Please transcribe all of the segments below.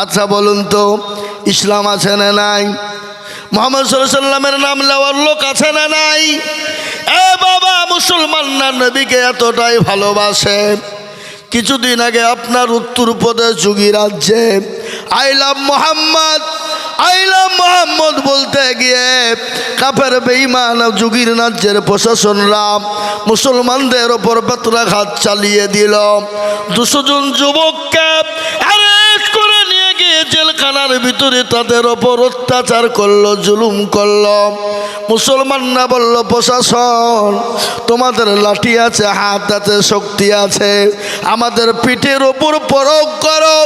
আচ্ছা বলুন তো, ইসলাম আছে না নাই? মুহাম্মদ সাল্লাল্লাহু আলাইহি সাল্লামের নাম নেওয়ার লোক আছে না নাই? এ বাবা, মুসলমানরা নবীকে এতটাই ভালোবাসে। কিছুদিন আগে আপনার উত্তরপ্রদেশ যোগী রাজ্যে আই লাভ মোহাম্মদ বলতে গিয়ে কাফের বেঈমান যোগীর রাজ্যের প্রশাসনরা মুসলমানদের ওপর বেত্রাঘাত চালিয়ে দিল। 200 জন যুবককে অ্যারেস্ট করে নিয়ে গিয়ে জেলখানার ভিতরে তাদের ওপর অত্যাচার করলো, জুলুম করলো। মুসলমানরা বলল, প্রশাসন তোমাদের লাঠি আছে, হাত আছে, শক্তি আছে, আমাদের পিঠের ওপর প্রয়োগ করো,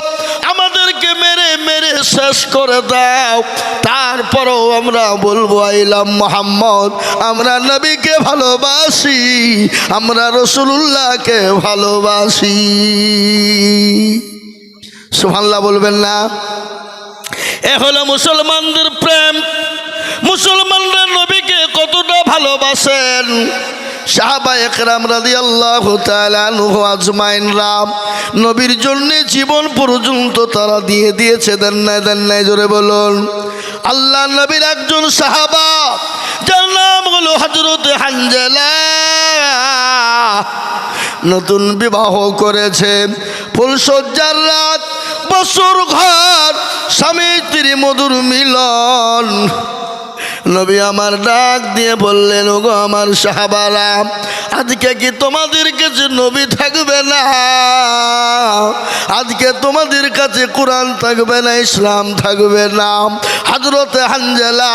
আমাদেরকে মেরে মেরে শেষ করে দাও, তারপরও আমরা বলবো আইলাম মোহাম্মদ, আমরা নবীকে ভালোবাসি, আমরা রাসূলুল্লাহকে ভালোবাসি। সুবহানাল্লাহ বলবেন না? এ হলো মুসলমানদের প্রেম। মুসলমানরা নবীকে কতটা ভালোবাসেন। সাহাবায়ে কেরাম রাদিয়াল্লাহু তাআলা আনহু আজমাইনরা নবীর জন্য জীবন পর্যন্ত তারা দিয়ে দিয়েছে। দেন নাই জোরে বলুন। আল্লাহ নবীর একজন সাহাবা, যার নাম হলো হযরত হানজালা, নতুন বিবাহ করেছে। ফুলসজ্জার রাত, বছর ঘর, স্বামী স্ত্রী মধুর মিলন। নবী আমার ডাক দিয়ে বললেন, ওগো আমার সাহাবারা, আজকে কি তোমাদের কাছে নবী থাকবে না? আজকে তোমাদের কাছে কোরআন থাকবে না, ইসলাম থাকবে না? হযরত হানজালা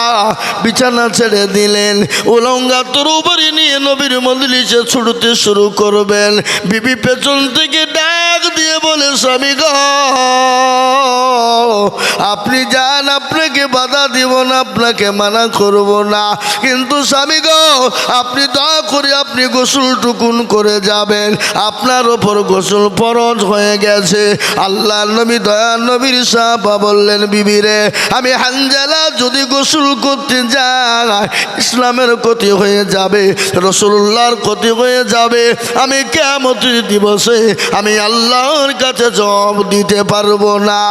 বিছানা ছেড়ে দিলেন, উলঙ্গা তরবারি নিয়ে নবীর মজলিসে ছুটতে শুরু করবেন। বিবি পেছন থেকে ডাক দিয়ে বলে, স্বামী গো, আপনি যান, আপনাকে বাধা দিব না, আপনাকে মানা করব না, কিন্তু স্বামী গো, আপনি দয়া করে আপনি গোসল টুকুন করে যাবেন, আপনার ওপর গোসল ফরজ হয়ে গেছে। আল্লাহ নবী দয়া নবীর সাহাবা বললেন, বিবি রে, আমি হানজালা যদি গোসল করতে যাই, ইসলামের ক্ষতি হয়ে যাবে, রাসূলুল্লাহর ক্ষতি হয়ে যাবে, আমি কিয়ামতের দিবসে আমি আল্লাহর কাছে জবাব দিতে পারবো না।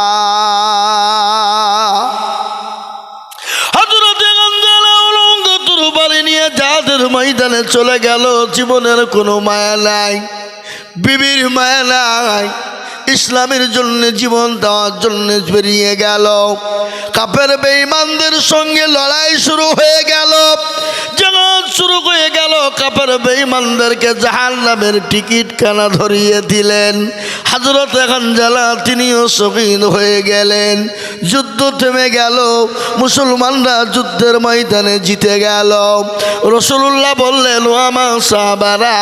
যাদের ময়দানে চলে গেল, জীবনের কোনো মায়া নাই, বিবির মায়া নাই, ইসলামের জন্য জীবন দেওয়ার জন্য বেরিয়ে গেল। কাফের বেঈমানদের সঙ্গে লড়াই শুরু হয়ে গেল, জগৎ শুরু হয়ে গেল। কাফের বেঈমানদেরকে জাহান্নামের টিকিট কানা ধরিয়ে দিলেন। হযরত হানজালা তিনিও শহীদ হয়ে গেলেন। যুদ্ধ থেমে গেল, মুসলমানরা যুদ্ধের ময়দানে জিতে গেল। রাসূলুল্লাহ বললেন, ও আমার সাহাবারা,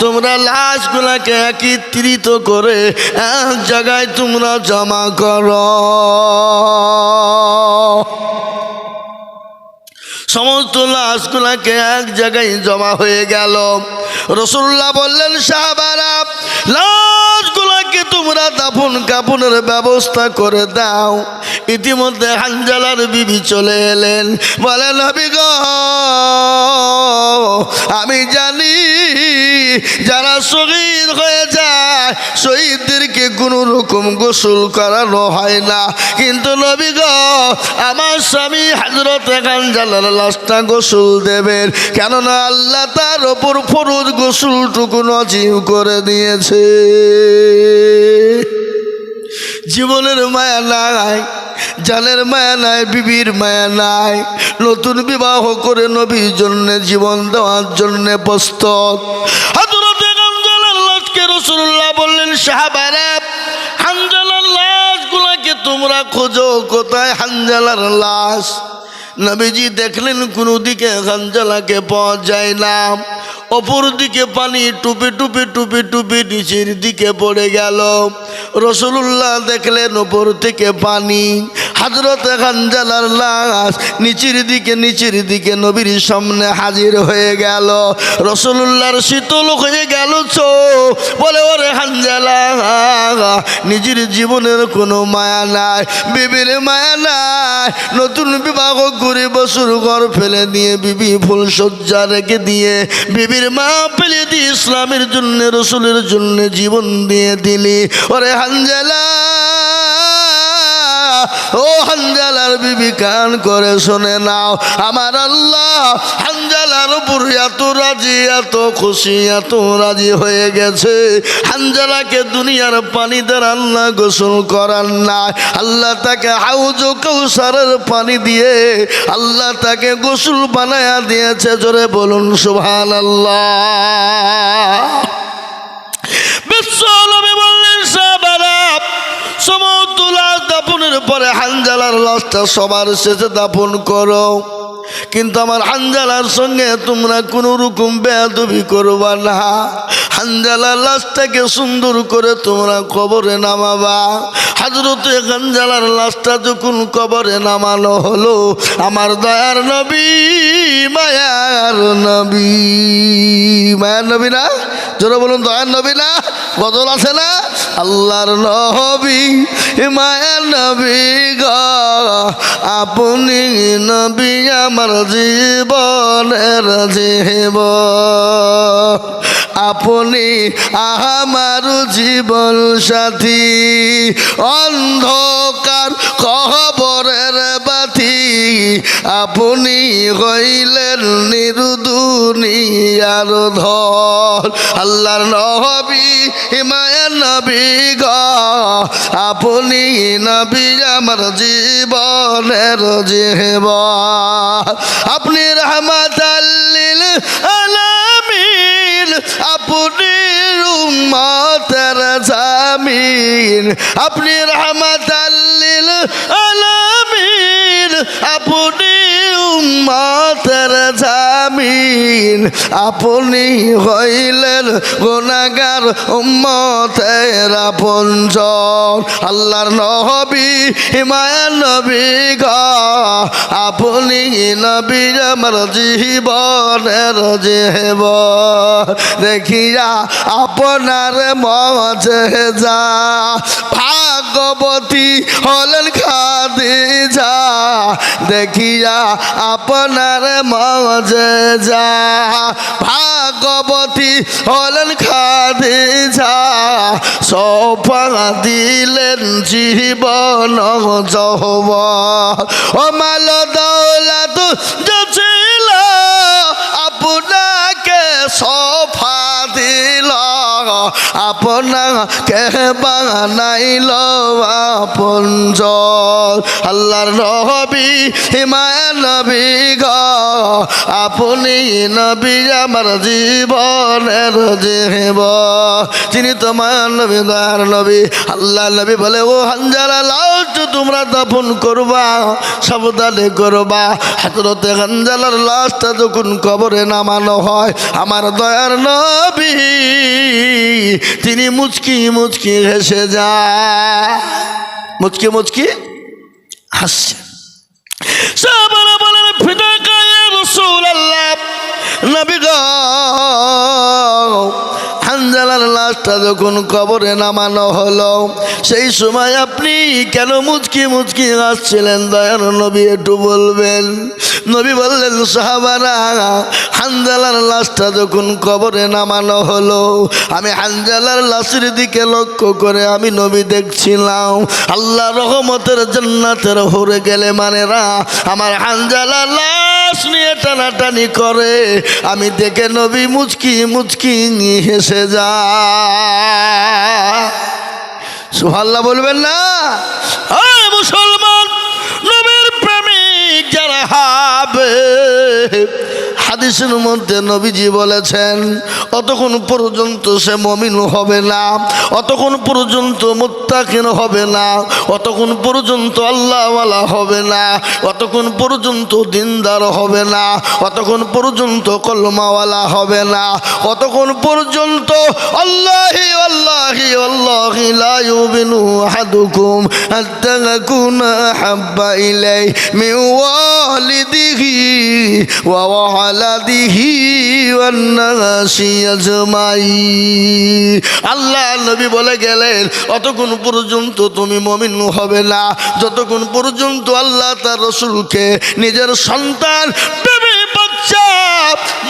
তোমরা লাশগুলাকে একত্রিত করে এক জায়গায় তোমরা জমা করো। সমস্ত লাশগুলাকে এক জায়গায় জমা হয়ে গেল। রাসূলুল্লাহ বললেন, সাহাবারা, লাশগুলাকে তোমরা দাফন কাফনের ব্যবস্থা করে দাও। ইতিমধ্যে হানজালার বিবি চলে এলেন, বলে, নবী গো, আমি জানি যারা শহীদ হয়ে যায় শহীদদেরকে কোনো রকম গোসল করানো হয় না, কিন্তু নবী গো, আমার স্বামী হযরত হানজালার লাশটা গোসল দেবেন, কেননা আল্লাহ তার ওপর ফরজ গোসলটুকু নজিব করে দিয়েছে। জীবনের মায়া নাই, জানের মায়া নাই, বিবির মায়া নাই, নতুন বিবাহ করে নবীর জন্য জীবন দেওয়ার জন্য প্রস্তুত। হযরত হানজালার লাশকে রাসূলুল্লাহ বললেন, সাহাবারা, হানজালার লাশগুলাকে তোমরা খোঁজো, কোথায় হানজালার লাশ? নবীজি দেখলেন কোনো দিকে হানজালাকে পাওয়া যায় না। অপর দিকে পানি টুপে টুপে টুপে টুপে নিচের দিকে পড়ে গেল। রাসূলুল্লাহ দেখলেন ওপর থেকে পানি, হযরত হানজালার লাশ নিচের দিকে নবীর সামনে হাজির হয়ে গেল। রাসূলুল্লাহর শীতল হয়ে গেল চোখ, বলে, ওরে হানজালা, নিজের জীবনের কোনো মায়া নাই, বিবির মায়া নাই, নতুন বিবাহ করে বছর ঘর ফেলে দিয়ে বিবি ফুল সজ্জা রেখে দিয়ে বিবির মা ফেলে দিয়ে ইসলামের জন্য, রাসূলের জন্য জীবন দিয়ে দিলি। ওরে হানজালা, ও হানজালার বিবি কান করে শুনে নাও, আমার আল্লাহ হানজালার উপর এত রাজি, এত খুশি, এত রাজি হয়ে গেছে, হানজালাকে দুনিয়ার পানি দ্বারা আল্লাহ গোসল করার না, আল্লাহ তাকে হাউজ কাউসারের পানি দিয়ে আল্লাহ তাকে গোসল বানায়া দিয়েছে। জোরে বলুন সুবহানাল্লাহ। বিশ্ব নবী বললেন, সাহাবারা সমস্ত লাশ দাফনের পরে হানজালার লাশটা সবার শেষে দাফন করো, কিন্তু আমার হানজালার সঙ্গে তোমরা কোনো রকম বেয়াদবি করবা না। হানজালার লাশটাকে সুন্দর করে তোমরা কবরে নামাবা। হযরতে হানজালার লাশটা যখন কবরে নামানো হলো, আমার দয়ার নবী, মায়ার নবী, মায়ার নবী না, জোরে বলুন দয়ার নবী না, বদল আছে না, আল্লাহর নবী, মায়ার নবী গো, আপনি নবী আমার জীবনের জীবন, আপনি আমার জীবন সাথী, অন্ধকার কবরের বাতি, আপনি হইলেন নির্দুনিয়ার ধন। আল্লাহর নবী, মায়ার নবী গো, আপনি নবী আমার জীবনের জীবন, আপনি রাহমাতাল লিল আলামিন, আপনি উম্মতের জামিন, আপনি রাহমাতাল লিল আলামিন, আপনি উম্মতের জামিন, আপনি হইলেন গুনাহগার উম্মতের আপনজন। আল্লাহর নবী, মায়ার নবী গো, আপনি নবী আমার জীবনের জীবন, দেখিয়া আপনার মুজিজা, ভাগ্যবতী হলেন খাদিজা, দেখিয়া আপনার মুজিজা, ভাগ্যবতী হলেন খাদিজা, সোফা দিলেন জীবন যৌবন, ও মাল দৌলত ছিল আপনাকে সোফা দিল, আপনাকে বানাইল আপনজন। আল্লাহর নবী, মায়ার নবী গো, আপনি নবী আমার জীবনের জীবন, যিনি তোমার নবী, দয়ার নবী। আল্লাহ নবী বলে, ও হানজালা লাশ তোমরা দাফন করবা, সাবধানে করবা। হযরতে হানজালার লাশটা যখন কবরে নামানো হয়, আমার দয়ার নবী তিনি মুচকি মুচকি হেসে যায়, মুচকি মুচকি হাসছে। সাহাবারা বলেন, ফিদাকা ইয়া রাসূলুল্লাহ, নবী গো, হানজালার লাশটা যখন কবরে নামানো হলো, সেই সময় আপনি কেন মুচকি মুচকি হাসছিলেন দয়ার নবী, একটু বলবেন? নবী বললেন, সাহাবারা, হানজালার লাশটা যখন কবরে নামানো হলো, আমি হানজালার লাশের দিকে লক্ষ্য করে আমি নবী দেখছিলাম, আল্লাহ রহমতের জান্নাতের হরে গেলে মানেরা আমার হানজালার লাশ নিয়ে টানাটানি করে, আমি দেখে নবী মুচকি মুচকি হেসে যা। সুবহানাল্লাহ বলবেন না? মুসলমান, নবীর প্রেমিক যারা হবে, হাদিসের মধ্যে নবীজি বলেছেন, অতক্ষণ পর্যন্ত সে মুমিন হবে না, অতক্ষণ পর্যন্ত মুত্তাকিন হবে না, অতক্ষণ পর্যন্ত আল্লাহওয়ালা হবে না, অতক্ষণ পর্যন্ত দিনদার হবে না, অতক্ষণ পর্যন্ত কলমাওয়ালা হবে না, অতক্ষণ পর্যন্ত আল্লাহি আল্লাহি আল্লাহি লা ইউমিনু আহাদুকুম হাত্তা ইয়াকুনা হাব্বা ইলাইহি মিন ওয়ালিদিহি ওয়া ওয়ালাদিহি ওয়ান নাসি আজমাইন। আল্লাহ নবী বলে গেলেন, অতক্ষণ পর্যন্ত তুমি মুমিন হবে না যতক্ষণ পর্যন্ত আল্লাহ তার রাসূলকে নিজের সন্তান, বেবি, বাচ্চা,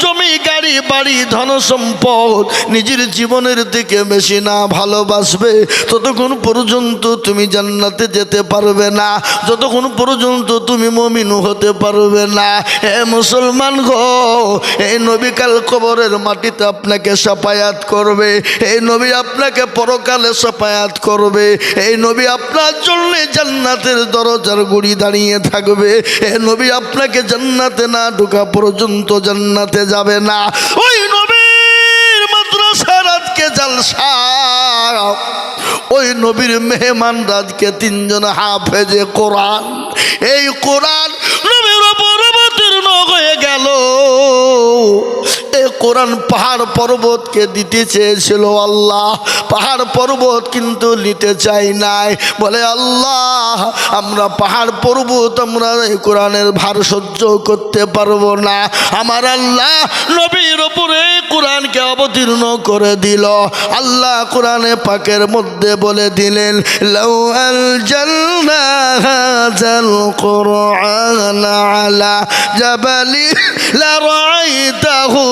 জমি গাড়ি বাড়ি ধন সম্পদ নিজের জীবনের দিকে বেশি না ভালোবাসবে ততক্ষণ পর্যন্ত তুমি জান্নাতে যেতে পারবে না, যতক্ষণ পর্যন্ত তুমি মুমিন হতে পারবে না। হে মুসলমান গো, এই নবী কাল কবরের মাটিতে আপনাকে সাফায়াত করবে, এই নবী আপনাকে পরকালে সাফায়াত করবে, এই নবী আপনার জন্য জান্নাতের দরজার গুড়ি দাঁড়িয়ে থাকবে। এই নবী আপনাকে জান্নাতে না ঢোকা পর্যন্ত জান্নাতে যাবে না। ওই নবীর মাদ্রাসার আজকে জালসা, ওই নবীর মেহমান রাজকে 3 জন হাফেজে কোরআন, এই কোরআন নবীর উপর অবতীর্ণ হয়ে গেল। এই কোরআন পাহাড় পর্বতকে দিতে চেয়েছিল আল্লাহ, পাহাড় পর্বত কিন্তু নিতে চাই নাই। বলে আল্লাহ, আমরা পাহাড় পর্বত আমরা এই কোরআনের ভার সহ্য করতে পারবো না। আমার আল্লাহ নবীর উপরে কোরআনকে অবতীর্ণ করে দিল। আল্লাহ কোরআনে পাকের মধ্যে বলে দিলেন, লাউ আনজালনা হাযাল কুরআন আলা জাবালি লারাআইতাহু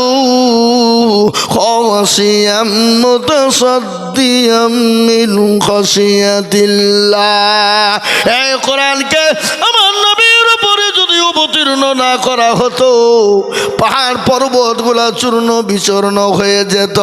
খাশিয়াম মুতাসাদ্দিয়াম মিন খাশিয়াতিল্লাহ। এই কোরআনকে আমার নবীর উপরে যদি অবতীর্ণ না করা হতো, পাহাড় পর্বতগুলা চূর্ণ বিচূর্ণ হয়ে যেত।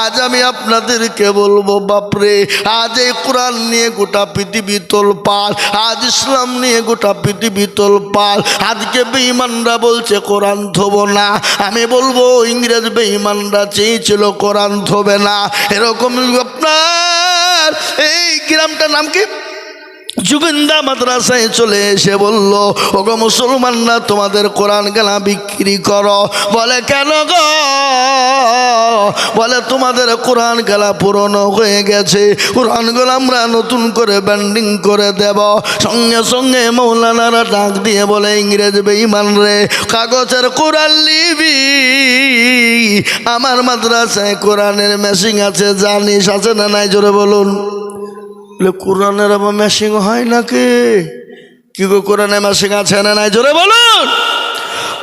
আজ আমি আপনাদেরকে বলবো, বাপরে, আজ এই কোরআন নিয়ে গোটা পৃথিবী তোলপাড়, আজ ইসলাম নিয়ে গোটা পৃথিবী তোলপাড়। আজকে বেঈমানরা বলছে কোরআন ধোবো না, আমি বলবো ইংরেজ বেঈমানরা চেয়েছিল কোরআন ধোবে না। এরকম আপনার এই গ্রামটার নাম কি, যুগিন্দা মাদ্রাসায় চলে এসে বলল, ওগো মুসলমানরা তোমাদের কোরআন গালা বিক্রি করো। বলে কেন গো? বলে তোমাদের কোরআন গালা পুরনো হয়ে গেছে, কোরআন গালা আমরা নতুন করে ব্যান্ডিং করে দেব। সঙ্গে সঙ্গে মৌলানারা ডাক দিয়ে বলে, ইংরেজ বেঈমান রে, কাগজের কোরআন লিবি, আমার মাদ্রাসায় কোরআনের মেশিন আছে, জানিস আছে না নাই? জোরে বলুন। কোরআনের আবার মেশিং হয় নাকি? কি গো, কোরআনের মেশিং আছে না নাই? জোরে বলুন।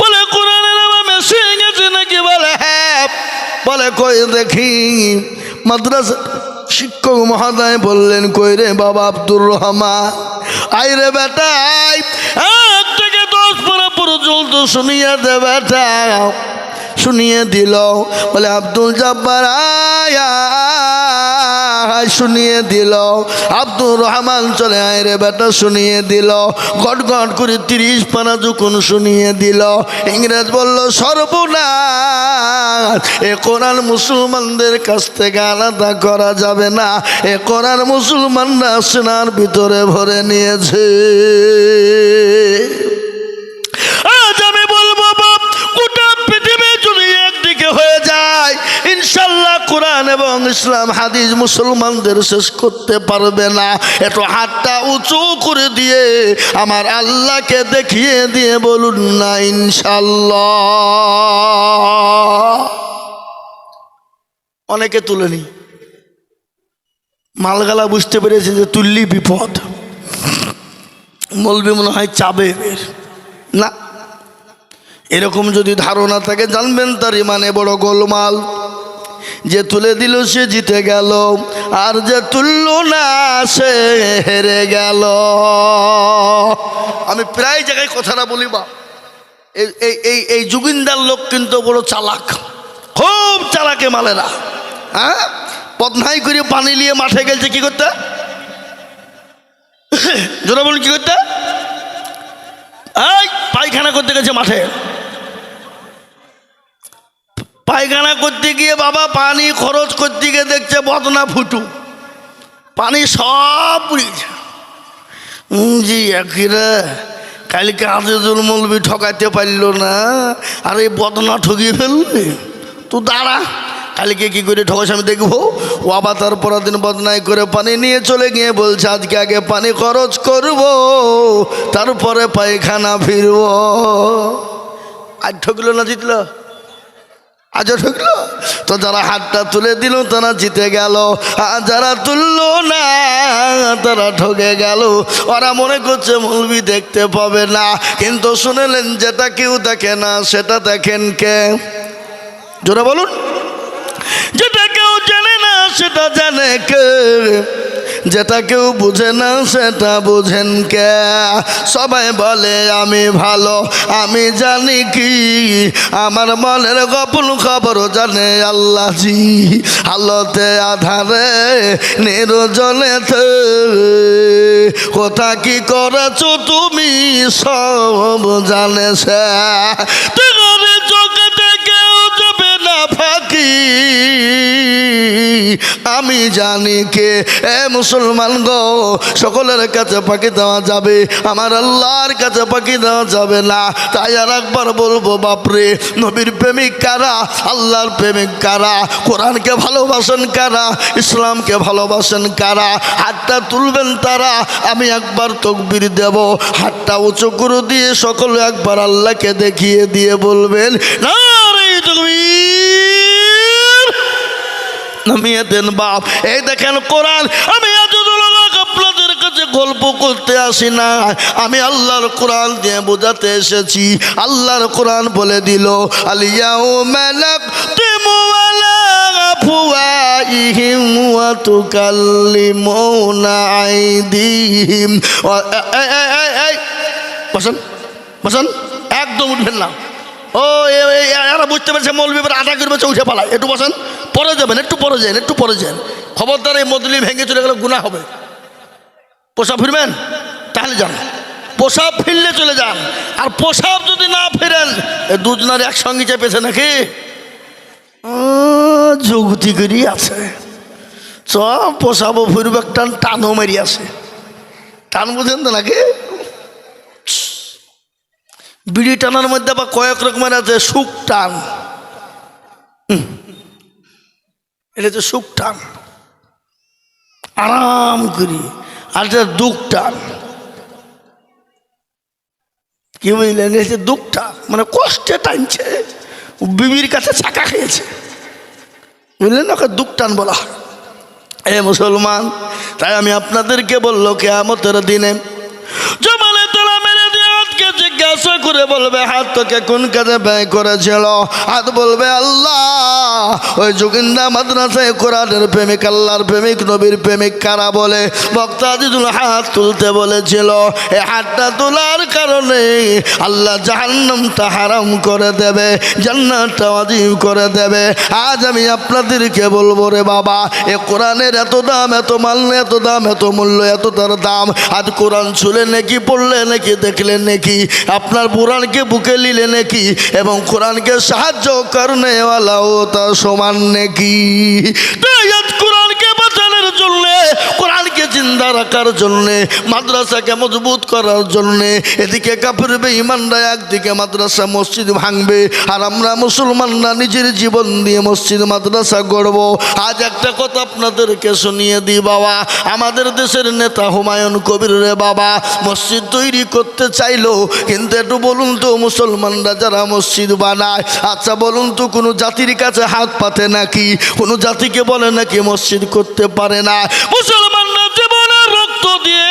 বলে কোরআনের আবার মেশিং আছে নাকি? বলে হ্যাঁ। বলে কই দেখি। মাদ্রাসা শিক্ষক মহোদয় বললেন, কই রে বাবা আব্দুর রহমান, আই রে বেটা, 1 থেকে 10 পর্যন্ত শুনিয়ে দে বেটা। শুনিয়ে দিল। বলে আব্দুল জব্বার আয়া, শুনিয়ে দিল। আব্দুর রহমান চলে আয় রে বেটা, শুনিয়ে দিল। গট গট করে 30 পারা যখন শুনিয়ে দিল, ইংরেজ বলল, সর্বনাশ, এ কোরআন মুসলমানদের কাছ থেকে আলাদা করা যাবে না, এ কোরআন মুসলমানরা সেনার ভিতরে ভরে নিয়েছে। আজ আমি বলবো, বাপ, গোটা পৃথিবী যদি একদিকে হয়ে যায়, ইনশাল্লাহ কোরআন এবং ইসলাম হাদিস মুসলমানদের শেষ করতে পারবে না। একটু হাতটা উঁচু করে দিয়ে আমার আল্লাহকে দেখিয়ে দিয়ে বলুন না ইনশাল্লাহ। অনেকে তুলেনি, মালগালা বুঝতে পেরেছে যে তুললি বিপদ, মলবি মনে হয় চাবে না। এরকম যদি ধারণা থাকে, জানবেন তার ইমানে বড় গোলমাল। যে তুলে দিল সে জিতে গেল, আর যে তুলল না সে হেরে গেল। আমি প্রায় জায়গায় কথাটা বলি, বা এই যুগিন্দার লোক কিন্তু বড় চালাক, খুব চালাকে মালেরা। হ্যাঁ, পদ্মাই করে পানি নিয়ে মাঠে গেছে, কি করতে? জোরা বলুন, কি করতে? এই পায়খানা করতে গেছে মাঠে। পায়খানা করতে গিয়ে বাবা পানি খরচ করতে গিয়ে দেখছে বদনা ফুটু, পানি সব পুড়িয়েছে। জি একিরে, কালকে আজিজুল মৌলবি ঠকাইতে পারল না, আর এই বদনা ঠকিয়ে ফেললে। তো দাঁড়া, কালকে কি করে ঠকাস আমি দেখবো। ও আবার তারপর দিন বদনাই করে পানি নিয়ে চলে গিয়ে বলছে, আজকে আগে পানি খরচ করব, তারপরে পায়খানা ফিরব। আজ ঠকলো না জিতলো? আজও ঠকলো। তো যারা হাতটা তুলে দিল তারা জিতে গেল, আর যারা তুললো না তারা ঠকে গেল। ওরা মনে করছে মৌলবি দেখতে পাবে না, কিন্তু শুনলেন যেটা কেউ দেখে না সেটা দেখেন কে? জোরে বলুন। যেটা কেউ জানে না সেটা জানে কে, যেটা কেউ বুঝে না সেটা বুঝেন কে। সবাই বলে আমি ভালো, আমি জানি কি, আমার মনের গোপন খবর জানে আল্লাহ জি। আলোতে আধারে নির্জনেতে কোথা কি করেছো তুমি সব জানে সে। তোমার চোখে কেউ যাবে না ফাঁকি, আমি জানি কে। এ মুসলমান গো, সকলের কাছে ফাঁকি দেওয়া যাবে, আমার আল্লাহর কাছে ফাঁকি দেওয়া যাবে না। তাই আর একবার বলবো, বাপরে নবীর প্রেমিক কারা, আল্লাহর প্রেমিক কারা, কোরআনকে ভালোবাসেন কারা, ইসলামকে ভালোবাসেন কারা, হাতটা তুলবেন তারা। আমি একবার তাকবীর দেব, হাতটা উঁচু করে দিয়ে সকলে একবার আল্লাহকে দেখিয়ে দিয়ে বলবেন নারে তাকবীর। নামিয়ে দেন বাপ। এই দেখেন কোরআন, আমি আপনাদের কাছে গল্প করতে আসি না, আমি আল্লাহর কোরআন দিয়ে বোঝাতে এসেছি। আল্লাহর কোরআন বলে দিল আলিয়াউমা নাখতিমু আলা আফওয়াহিহিম ওয়া তুকাল্লিমুনা আইদিহিম। বসেন বসেন, একদম উঠবেন না। ও এরা বুঝতে পেরেছে মৌলবি এবার আধা করবে, উঠে পালায়। একটু বসেন, পরে যাবেন, একটু পরে যান, একটু পরে যান। খবরদার এই মদলি ভেঙে চলে গেলে গুনাহ হবে। পোশাব ফিরবেন তাহলে যান, পোশাব ফিরলে চলে যান। আর পোশাব যদি না ফিরেন, দুজনার একসঙ্গে চেপেছে নাকি যুক্তি করি আছে, সব পোশাবও ফিরবে, একটা টানও মেরি আছে। টান বুঝেন তো নাকি? বিড়ি টানার মধ্যে আবার কয়েক রকমের আছে, সুখ টান, এটা হচ্ছে সুখ টান আরাম করি, আর এটা দুঃখ টান। কি বুঝলেন? এটা হচ্ছে দুঃখ টান, মানে কষ্টে টানছে, বিবির কাছে ছাকা খেয়েছে, বুঝলেন? ওকে দুঃখ টান বলা হয়। এ মুসলমান, তাই আমি আপনাদেরকে বললো কিয়ামতের দিনে জমানে তোলা মেরে দিয়ে হাতকে জিজ্ঞাসা করে বলবে, হাত তোকে কোন কাজে ব্যয় করেছিল? হাত বলবে আল্লাহ। ওই যোগিন্দা মাদ্রাসায় কোরআনের প্রেমিক, আল্লাহর প্রেমিক, নবীর প্রেমিক কারা বলে বক্তা আজিজুল হাত তুলতে বলেছিল। এই হাতটা তোলার কারণে আল্লাহ জাহান্নামটা হারাম করে দেবে, জান্নাতটা ওয়াজিব করে দেবে। আজ আমি আপনাদেরকে বলবো রে বাবা, এ কোরআনের এত দাম, এত মাল, এত দাম, এত মূল্য, এত তার দাম। আজ কোরআন ছুলে নাকি, পড়লে নাকি, দেখলেন নাকি, আপনার কোরআনকে বুকে নিলে নাকি, এবং কোরআনকে সাহায্য করনেওয়ালাও তার সমান নাকি। তাই আজ কোরআনকে বাঁচানোর জন্যে, কোরআনকে জিন্দা রাখার জন্যে, মাদ্রাসাকে মজবুত করার জন্যে, এদিকে কাফের বেঈমানরা একদিকে মাদ্রাসা মসজিদ ভাঙবে, আর আমরা মুসলমানরা নিজের জীবন দিয়ে মসজিদ মাদ্রাসা গড়ব। আজ একটা কথা আপনাদেরকে শুনিয়ে দিই বাবা, আমাদের দেশের নেতা হুমায়ুন কবির রে বাবা মসজিদ তৈরি করতে চাইলো, কিন্তু একটু বলুন তো মুসলমানরা যারা মসজিদ বানায়, আচ্ছা বলুন তো কোনো জাতির কাছে হাত পাতে নাকি? কোনো জাতিকে বলে নাকি মসজিদ করতে পারে না? মুসলমানরা জীবনের রক্ত দিয়ে,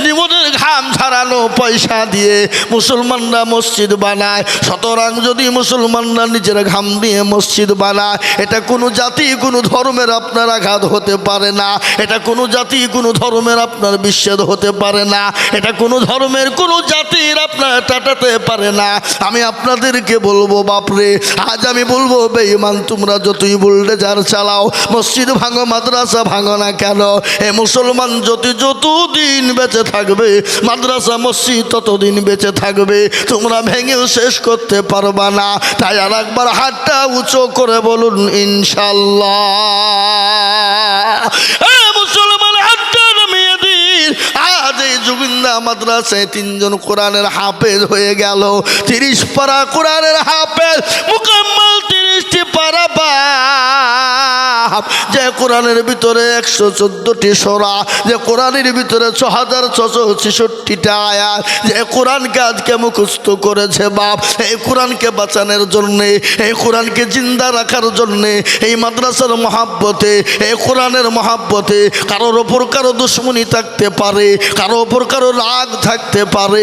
জীবনের ঘাম ঝরানো পয়সা দিয়ে মুসলমানরা মসজিদ বানায়। সুতরাং যদি মুসলমানরা নিজের ঘাম দিয়ে মসজিদ বানায়, এটা কোনো জাতি, কোনো ধর্মের আপনার আঘাত হতে পারে না, এটা কোনো জাতি, কোনো ধর্মের আপনার বিচ্ছেদ হতে পারে না, এটা কোনো ধর্মের, কোনো জাতির আপনার টাটাতে পারে না। আমি আপনাদেরকে বলবো বাপরে, আজ আমি বলবো বেঈমান, তোমরা যতই বুলডোজার চালাও, মসজিদ ভাঙো, মাদ্রাসা ভাঙো না কেন, এ মুসলমান যতদিন বেঁচে থাকবে, মাদ্রাসা মসজিদ ততদিন বেঁচে থাকবে, তোমরা ভেঙেও শেষ করতে পারবা না। তাই আর একবার হাতটা উঁচু করে বলুন ইনশাল্লাহ। মুসলমান হাতটা নামিয়ে দিন। আজ এই যোগিন্দা মাদ্রাসায় 3 জন কোরআনের হাফেজ হয়ে গেল। 30 পারা কোরআনের হাফেজ, মুকাম্মাল 30টি পারা বাপ। যে কোরআনের ভিতরে 114টি সূরা, যে কোরআনের ভিতরে 6666টা আয়াত, যে কোরআনকে আজকে মুখস্থ করেছে বাপ। এই কোরআনকে বাঁচানোর জন্যে, এই কোরআনকে জিন্দা রাখার জন্যে, এই মাদ্রাসার মহাব্বতে, এই কোরআনের মহাব্বতে কারোর ওপর কারো দুশ্মনী থাকতে পারে, কারো ওপর কারো রাগ থাকতে পারে।